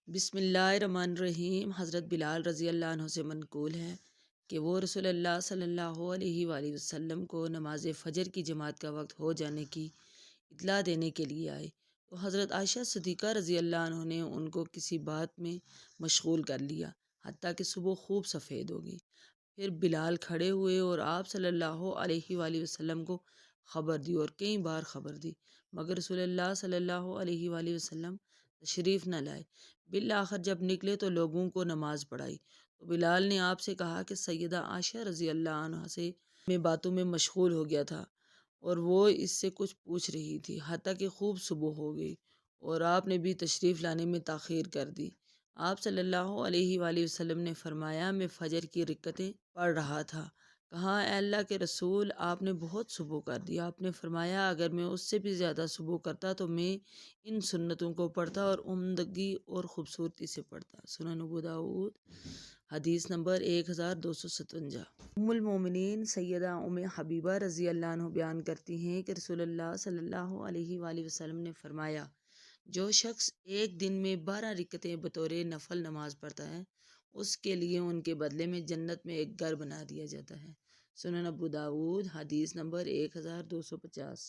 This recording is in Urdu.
بسم اللہ الرحمن الرحیم۔ حضرت بلال رضی اللہ عنہ سے منقول ہے کہ وہ رسول اللہ صلی اللہ علیہ وآلہ وسلم کو نماز فجر کی جماعت کا وقت ہو جانے کی اطلاع دینے کے لیے آئے تو حضرت عائشہ صدیقہ رضی اللہ عنہ نے ان کو کسی بات میں مشغول کر لیا حتیٰ کہ صبح خوب سفید ہو گئی۔ پھر بلال کھڑے ہوئے اور آپ صلی اللہ علیہ وآلہ وسلم کو خبر دی اور کئی بار خبر دی، مگر رسول اللہ صلی اللہ علیہ وآلہ وسلم تشریف نہ لائے۔ بالآخر جب نکلے تو لوگوں کو نماز پڑھائی تو بلال نے آپ سے کہا کہ سیدہ عائشہ رضی اللہ عنہ سے میں باتوں میں مشغول ہو گیا تھا اور وہ اس سے کچھ پوچھ رہی تھی، حتیٰ کہ خوب صبح ہو گئی اور آپ نے بھی تشریف لانے میں تاخیر کر دی۔ آپ صلی اللہ علیہ وآلہ وسلم نے فرمایا، میں فجر کی رکعتیں پڑھ رہا تھا۔ کہا، اے اللہ کے رسول، آپ نے بہت صبح کر دیا۔ آپ نے فرمایا، اگر میں اس سے بھی زیادہ صبح کرتا تو میں ان سنتوں کو پڑھتا اور عمدگی اور خوبصورتی سے پڑھتا۔ سنن ابو داؤد حدیث نمبر 1257۔ ام المومنین سیدہ ام حبیبہ رضی اللہ عنہ بیان کرتی ہیں کہ رسول اللہ صلی اللہ علیہ وآلہ وسلم نے فرمایا، جو شخص ایک دن میں 12 رکعتیں بطور نفل نماز پڑھتا ہے، اس کے لیے ان کے بدلے میں جنت میں ایک گھر بنا دیا جاتا ہے۔ سنن ابو داؤد حدیث نمبر 1250۔